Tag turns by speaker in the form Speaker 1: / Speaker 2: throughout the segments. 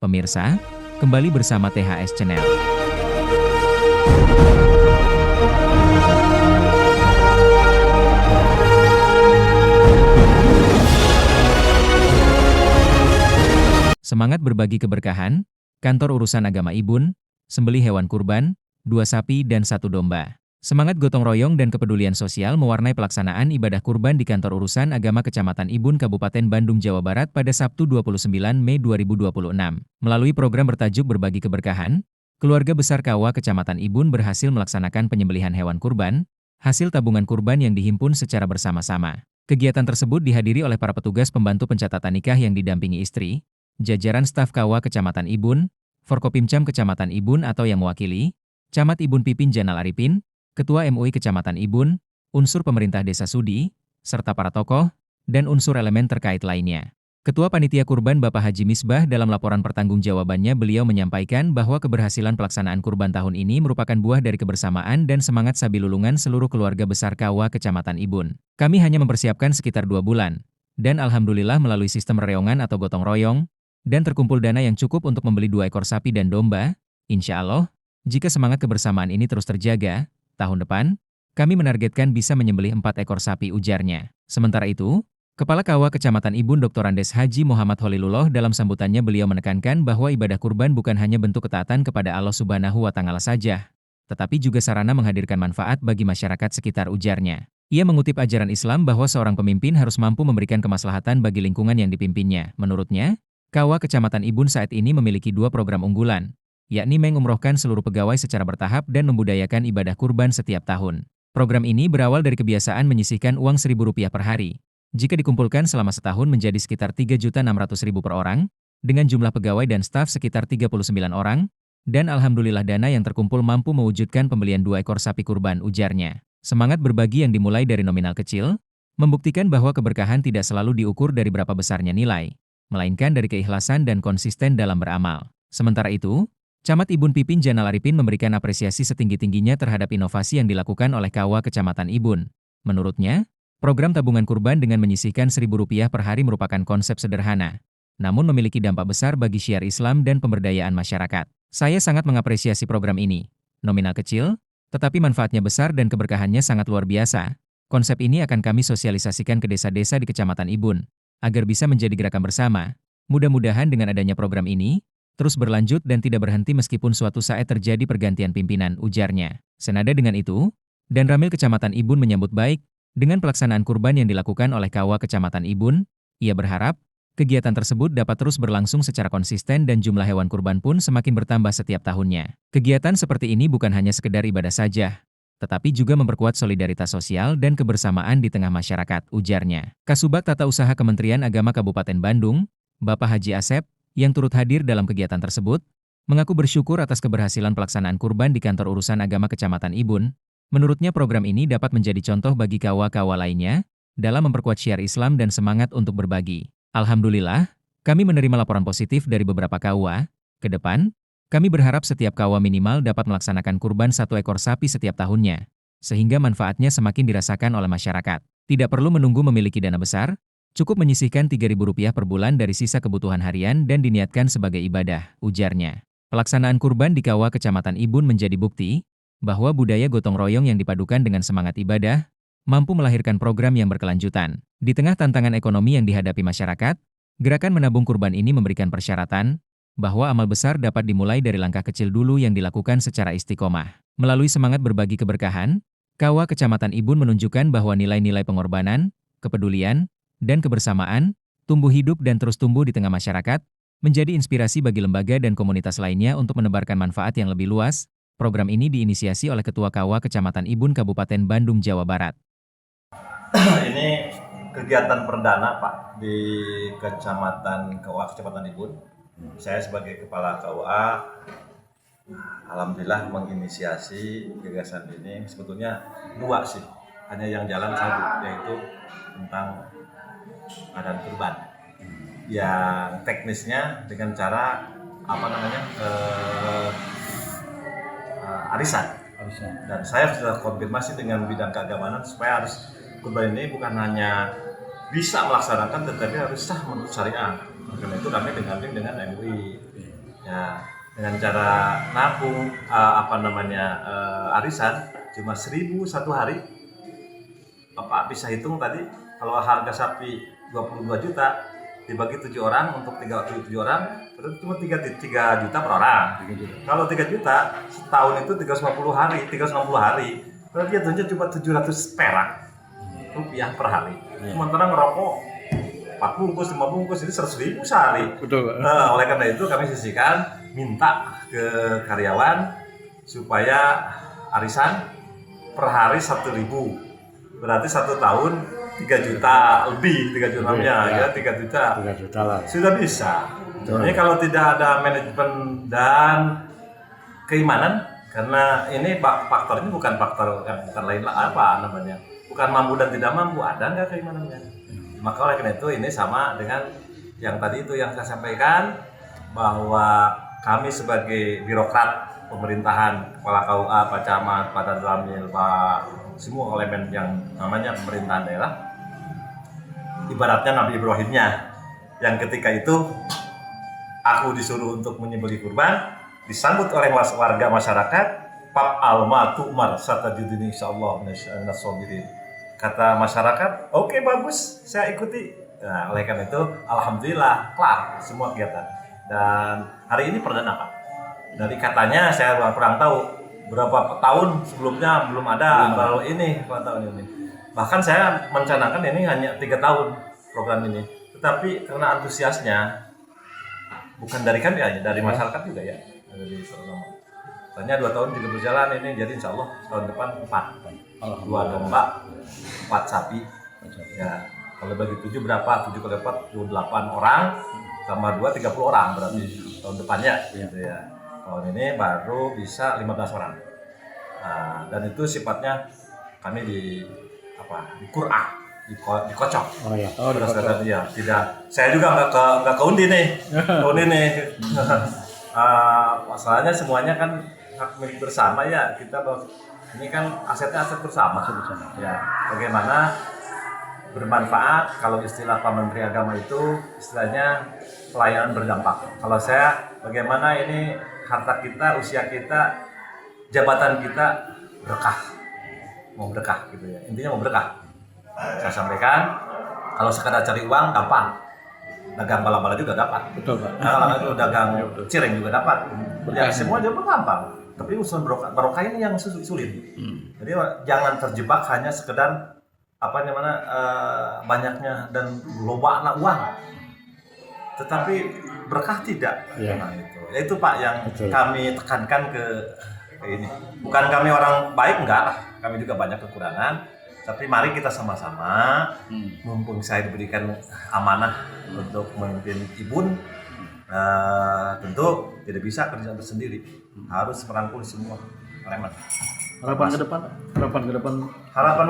Speaker 1: Pemirsa, kembali bersama THS Channel. Semangat berbagi keberkahan, kantor urusan agama Ibun, sembelih hewan kurban, 2 sapi dan 1 domba. Semangat gotong royong dan kepedulian sosial mewarnai pelaksanaan ibadah kurban di kantor urusan agama Kecamatan Ibun Kabupaten Bandung, Jawa Barat pada Sabtu 29 Mei 2026. Melalui program bertajuk Berbagi Keberkahan, keluarga besar Kawa Kecamatan Ibun berhasil melaksanakan penyembelihan hewan kurban, hasil tabungan kurban yang dihimpun secara bersama-sama. Kegiatan tersebut dihadiri oleh para petugas pembantu pencatatan nikah yang didampingi istri, jajaran staf Kawa Kecamatan Ibun, Forkopimcam Kecamatan Ibun atau yang mewakili, Camat Ibun Pipin Janal Arifin, Ketua MUI Kecamatan Ibun, unsur pemerintah desa Sudi, serta para tokoh, dan unsur elemen terkait lainnya. Ketua Panitia Kurban Bapak Haji Misbah dalam laporan pertanggungjawabannya beliau menyampaikan bahwa keberhasilan pelaksanaan kurban tahun ini merupakan buah dari kebersamaan dan semangat sabilulungan seluruh keluarga besar Kawa Kecamatan Ibun. Kami hanya mempersiapkan sekitar 2 bulan, dan alhamdulillah melalui sistem reongan atau gotong royong, dan terkumpul dana yang cukup untuk membeli 2 ekor sapi dan domba, insya Allah, jika semangat kebersamaan ini terus terjaga, tahun depan, kami menargetkan bisa menyembelih 4 ekor sapi, ujarnya. Sementara itu, Kepala Kawa Kecamatan Ibun Dr. Andes Haji Muhammad Holilullah dalam sambutannya beliau menekankan bahwa ibadah kurban bukan hanya bentuk ketaatan kepada Allah Subhanahu wa Ta'ala saja, tetapi juga sarana menghadirkan manfaat bagi masyarakat sekitar, ujarnya. Ia mengutip ajaran Islam bahwa seorang pemimpin harus mampu memberikan kemaslahatan bagi lingkungan yang dipimpinnya. Menurutnya, Kawa Kecamatan Ibun saat ini memiliki 2 program unggulan, yakni mengumrohkan seluruh pegawai secara bertahap dan membudayakan ibadah kurban setiap tahun. Program ini berawal dari kebiasaan menyisihkan uang Rp1.000 per hari. Jika dikumpulkan selama setahun menjadi sekitar Rp3.600.000 per orang, dengan jumlah pegawai dan staf sekitar 39 orang, dan alhamdulillah dana yang terkumpul mampu mewujudkan pembelian 2 ekor sapi kurban, ujarnya. Semangat berbagi yang dimulai dari nominal kecil, membuktikan bahwa keberkahan tidak selalu diukur dari berapa besarnya nilai, melainkan dari keikhlasan dan konsisten dalam beramal. Sementara itu, Camat Ibun Pipin Janal Arifin memberikan apresiasi setinggi-tingginya terhadap inovasi yang dilakukan oleh Kawa Kecamatan Ibun. Menurutnya, program tabungan kurban dengan menyisihkan Rp1.000 per hari merupakan konsep sederhana, namun memiliki dampak besar bagi syiar Islam dan pemberdayaan masyarakat. Saya sangat mengapresiasi program ini. Nominal kecil, tetapi manfaatnya besar dan keberkahannya sangat luar biasa. Konsep ini akan kami sosialisasikan ke desa-desa di Kecamatan Ibun, agar bisa menjadi gerakan bersama. Mudah-mudahan dengan adanya program ini, terus berlanjut dan tidak berhenti meskipun suatu saat terjadi pergantian pimpinan, ujarnya. Senada dengan itu, Dan Ramil Kecamatan Ibun menyambut baik dengan pelaksanaan kurban yang dilakukan oleh Kawa Kecamatan Ibun. Ia berharap kegiatan tersebut dapat terus berlangsung secara konsisten dan jumlah hewan kurban pun semakin bertambah setiap tahunnya. Kegiatan seperti ini bukan hanya sekedar ibadah saja, tetapi juga memperkuat solidaritas sosial dan kebersamaan di tengah masyarakat, ujarnya. Kasubag Tata Usaha Kementerian Agama Kabupaten Bandung, Bapak Haji Asep, yang turut hadir dalam kegiatan tersebut, mengaku bersyukur atas keberhasilan pelaksanaan kurban di kantor urusan agama Kecamatan Ibun. Menurutnya program ini dapat menjadi contoh bagi kawa-kawa lainnya, dalam memperkuat syiar Islam dan semangat untuk berbagi. Alhamdulillah, kami menerima laporan positif dari beberapa kawa. Ke depan, kami berharap setiap kawa minimal dapat melaksanakan kurban 1 ekor sapi setiap tahunnya, sehingga manfaatnya semakin dirasakan oleh masyarakat. Tidak perlu menunggu memiliki dana besar, cukup menyisihkan Rp3.000 per bulan dari sisa kebutuhan harian dan diniatkan sebagai ibadah, ujarnya. Pelaksanaan kurban di Kawa Kecamatan Ibun menjadi bukti bahwa budaya gotong royong yang dipadukan dengan semangat ibadah mampu melahirkan program yang berkelanjutan. Di tengah tantangan ekonomi yang dihadapi masyarakat, gerakan menabung kurban ini memberikan persyaratan bahwa amal besar dapat dimulai dari langkah kecil dulu yang dilakukan secara istiqomah. Melalui semangat berbagi keberkahan, Kawa Kecamatan Ibun menunjukkan bahwa nilai-nilai pengorbanan, kepedulian, dan kebersamaan, tumbuh hidup dan terus tumbuh di tengah masyarakat, menjadi inspirasi bagi lembaga dan komunitas lainnya untuk menebarkan manfaat yang lebih luas. Program ini diinisiasi oleh Ketua Kawa Kecamatan Ibun Kabupaten Bandung, Jawa Barat.
Speaker 2: Ini kegiatan perdana Pak di Kecamatan Ibun. Saya sebagai Kepala KUA, alhamdulillah menginisiasi gagasan ini. Sebetulnya 2 sih, hanya yang jalan 1, yaitu tentang adan kurban. Yang teknisnya dengan cara arisan. Dan saya sudah konfirmasi dengan bidang keagamaan supaya harus kurban ini bukan hanya bisa melaksanakan tetapi harus sah menurut syariat. Karena itu kami dengan MUI Ya, dengan cara nabung arisan cuma 1.000 satu hari. Bapak bisa hitung tadi kalau harga sapi 22 juta dibagi 7 orang untuk 37 orang berarti cuma 3 juta per orang.
Speaker 3: 3 juta.
Speaker 2: Kalau 3 juta setahun itu 360 hari. Berarti jatuhnya cuma 700 perak rupiah per hari. Sementara ngerokok 4 bungkus, 5 bungkus itu 100.000 sehari.
Speaker 3: Betul, Pak.
Speaker 2: Oleh karena itu kami sisihkan minta ke karyawan supaya arisan per hari 1.000. Berarti 1 tahun 3 juta lebih, 3 juta ya 3 juta.
Speaker 3: 3 juta lah.
Speaker 2: Sudah bisa.
Speaker 3: Betul.
Speaker 2: Ini kalau tidak ada manajemen dan keimanan, karena ini faktornya bukan faktor yang bukan lain lah apa namanya, bukan mampu dan tidak mampu, ada nggak keimanannya. Maka oleh karena itu ini sama dengan yang tadi itu yang saya sampaikan bahwa kami sebagai birokrat pemerintahan, kepala KUA, Pak Camat, Pak Danramil, Pak semua elemen yang namanya pemerintahan daerah, ibaratnya Nabi Ibrahimnya yang ketika itu aku disuruh untuk menyembelih kurban, disambut oleh warga masyarakat, Pap alma tu'mar satajudini insyaallah minas sabirin. Kata masyarakat, oke, bagus, saya ikuti. Nah, oleh karena itu, alhamdulillah, kelar semua kegiatan. Dan hari ini perdana, Pak. Dari katanya, saya kurang tahu, berapa tahun sebelumnya belum ada baru ini, tahun ini. Bahkan saya mencanangkan ini hanya 3 tahun program ini. Tetapi karena antusiasnya, bukan dari kami aja, dari masyarakat juga ya. Dari soalnya 2 tahun juga berjalan ini, jadi insya Allah tahun depan 4. 2 domba, 4 sapi. Ya, kalau bagi 7 berapa? 7 kali 4, 28 orang, tambah 2, 30 orang berarti tahun depannya. Gitu ya. Tahun ini baru bisa 15 orang. Nah, dan itu sifatnya kami di Qur'an, dikocok.
Speaker 3: Oh ya.
Speaker 2: Berdasarkan dia, tidak. Saya juga nggak ke undi nih, masalahnya semuanya kan hak milik bersama ya. Kita ini kan asetnya aset bersama. Ya, bagaimana bermanfaat, kalau istilah Pak Menteri Agama itu istilahnya pelayanan berdampak. Kalau saya, bagaimana ini harta kita, usia kita, jabatan kita berkah, mau berkah gitu ya. Intinya mau berkah. Saya sampaikan, kalau sekadar cari uang gampang, dagang bala-bala juga dapat.
Speaker 3: Betul, Pak.
Speaker 2: Kalau itu dagang cireng juga dapat. Ya semua juga gampang. Tapi urusan barokah ini yang sulit. Jadi jangan terjebak hanya sekedar banyaknya dan lobanya uang. Tetapi berkah tidak.
Speaker 3: Ya.
Speaker 2: Nah, itu Pak yang
Speaker 3: betul.
Speaker 2: Kami tekankan ke ini. Bukan kami orang baik, enggak lah. Kami juga banyak kekurangan. Tapi mari kita sama-sama, mumpung saya diberikan amanah untuk memimpin Ibun, tentu tidak bisa kerja tersendiri, harus merangkul semua elemen. Harapan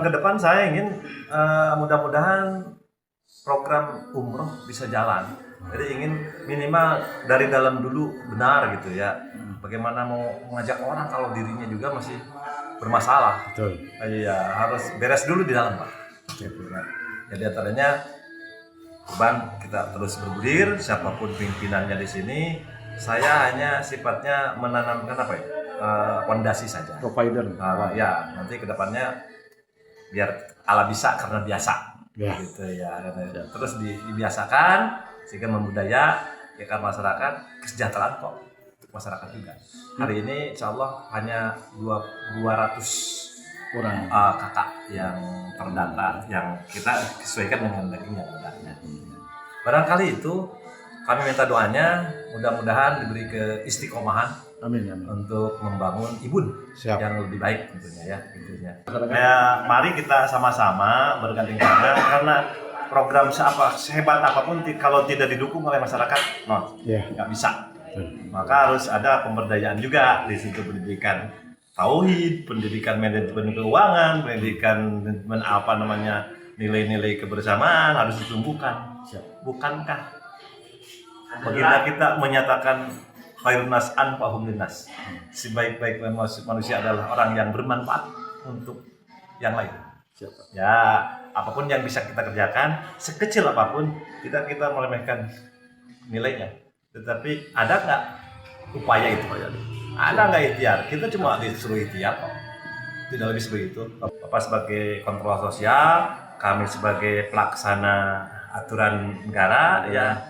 Speaker 2: ke depan saya ingin mudah-mudahan program umroh bisa jalan. Jadi ingin minimal dari dalam dulu benar gitu ya. Bagaimana mau mengajak orang kalau dirinya juga masih bermasalah.
Speaker 3: Betul.
Speaker 2: Iya, harus beres dulu di dalam, Pak. Jadi antaranya kurban kita terus bergulir, siapapun pimpinannya di sini. Saya hanya sifatnya menanamkan fondasi saja.
Speaker 3: Provider.
Speaker 2: Ya, nanti kedepannya biar ala bisa karena biasa.
Speaker 3: Ya.
Speaker 2: Gitu ya. Terus dibiasakan sehingga membudaya ya masyarakat, kesejahteraan kok untuk masyarakat juga. Hari ini insya Allah hanya 200
Speaker 3: Kurang.
Speaker 2: kakak yang terdata, yang kita sesuaikan dengan dagingnya. Barangkali itu kami minta doanya, mudah-mudahan diberi keistiqomahan.
Speaker 3: Amin.
Speaker 2: Untuk membangun Ibun yang lebih baik tentunya ya. Mari kita sama-sama bergandeng tangan, karena program sehebat apapun kalau tidak didukung oleh masyarakat, nggak bisa. Maka harus ada pemberdayaan juga di situ, pendidikan tauhid, pendidikan manajemen keuangan, pendidikan nilai-nilai kebersamaan harus ditumbuhkan. Bukankah baginda kita menyatakan khairun nas anfa'uhum linnas, sebaik-baik manusia adalah orang yang bermanfaat untuk yang lain. Ya, apapun yang bisa kita kerjakan, sekecil apapun, kita meremehkan nilainya. Tetapi ada nggak upaya itu. Ada nggak ikhtiar? Kita cuma disuruh ikhtiar kok. Tidak lebih seperti itu. Bapak sebagai kontrol sosial, kami sebagai pelaksana aturan negara, ya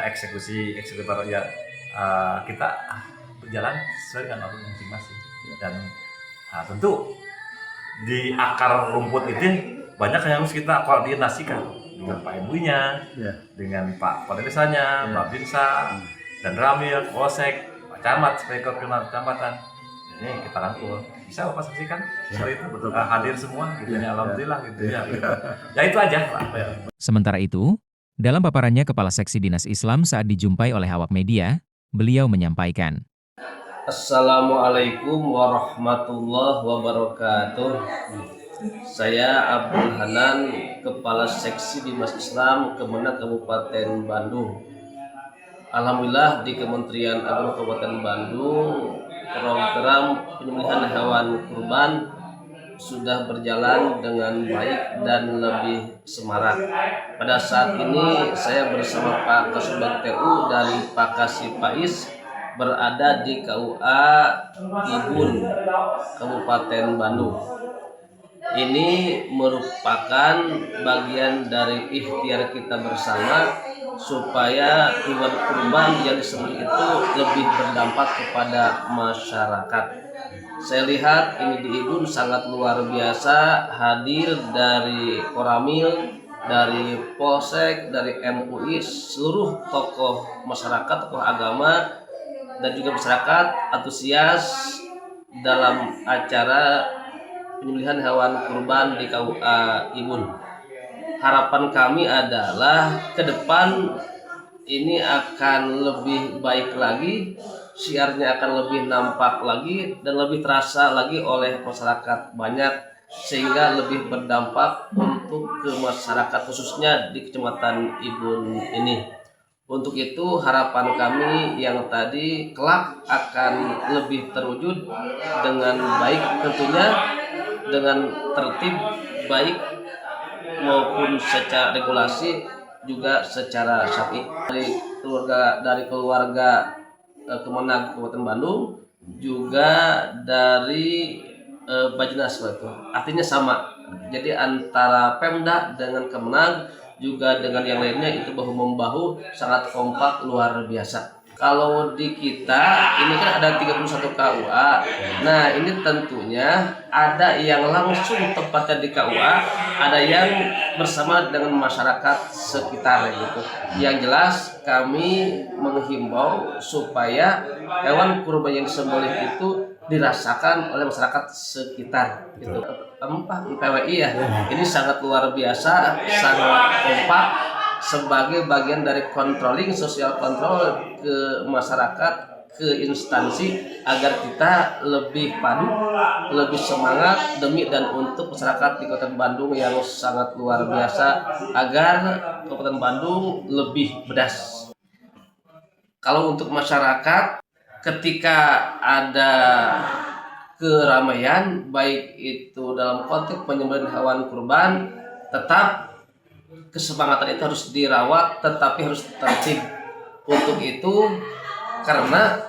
Speaker 2: eksekutor ya, kita berjalan sesuai dengan aturan masing-masing. Dan tentu di akar rumput ini banyak yang harus kita koordinasikan dengan Pak MUI-nya, dengan Pak Kepala Desanya, Pak Binsa, dan Ramil, Polsek, Pak Camat sebagai koordinator kecamatan. Ini kita rangkul. Bisa Bapak saksikan seperti itu, betul. Hadir semua, gitu ya, alhamdulillah gitu ya. Ya itu aja Pak.
Speaker 1: Sementara itu, dalam paparannya Kepala Seksi Dinas Islam saat dijumpai oleh awak media, beliau menyampaikan,
Speaker 3: Assalamualaikum warahmatullahi wabarakatuh. Saya Abdul Hanan, Kepala Seksi Dinas Islam Kemenak Kabupaten Bandung. Alhamdulillah di Kementerian Agama Kabupaten Bandung, program penyembelihan hewan kurban sudah berjalan dengan baik dan lebih semarak. Pada saat ini saya bersama Pak Kasubag TU dan Pak Kasih Pais berada di KUA Ibun, Kabupaten Bandung. Ini merupakan bagian dari ikhtiar kita bersama supaya hewan kurban yang disembelih itu lebih berdampak kepada masyarakat. Saya lihat ini di Ibun sangat luar biasa, hadir dari Koramil, dari Polsek, dari MUI, seluruh tokoh masyarakat, tokoh agama, dan juga masyarakat antusias dalam acara penyembelihan hewan kurban di KUA Ibun. Harapan kami adalah ke depan ini akan lebih baik lagi, siarnya akan lebih nampak lagi dan lebih terasa lagi oleh masyarakat banyak, sehingga lebih berdampak untuk ke masyarakat khususnya di Kecamatan Ibun ini. Untuk itu harapan kami yang tadi kelak akan lebih terwujud dengan baik, tentunya dengan tertib baik maupun secara regulasi juga secara syar'i. Dari keluarga Kemenag Kabupaten Bandung juga dari Bajnas itu. Artinya sama. Jadi antara Pemda dengan Kemenag juga dengan yang lainnya itu bahu-membahu, sangat kompak, luar biasa. Kalau di kita ini kan ada 31 KUA. Nah, ini tentunya ada yang langsung tempatnya di KUA, ada yang bersama dengan masyarakat sekitar gitu. Yang jelas kami menghimbau supaya hewan kurban yang disembelih itu dirasakan oleh masyarakat sekitar gitu. PWI ya. Ini sangat luar biasa, sangat kompak sebagai bagian dari controlling, social control ke masyarakat, ke instansi agar kita lebih padu, lebih semangat demi dan untuk masyarakat di Kabupaten Bandung yang sangat luar biasa agar Kabupaten Bandung lebih bedas. Kalau untuk masyarakat, ketika ada keramaian baik itu dalam konteks penyembelihan hewan kurban, tetap kesemangatan itu harus dirawat, tetapi harus tertib. Untuk itu, karena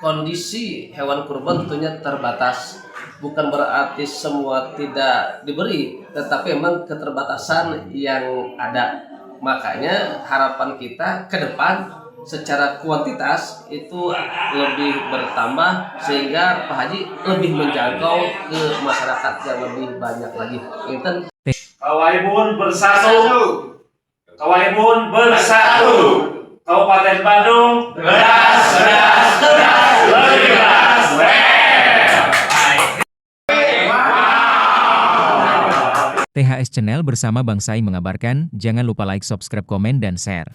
Speaker 3: kondisi hewan kurban tentunya terbatas, bukan berarti semua tidak diberi, tetapi memang keterbatasan yang ada. Makanya harapan kita ke depan secara kuantitas itu lebih bertambah sehingga Pak Haji lebih menjangkau ke masyarakat yang lebih banyak lagi. Inten
Speaker 4: Kawaibun bersatu, Kawaibun bersatu, Kabupaten Bandung beras, lebih beras.
Speaker 1: THS Channel bersama Bang Sai mengabarkan, jangan lupa like, subscribe, komen, dan share.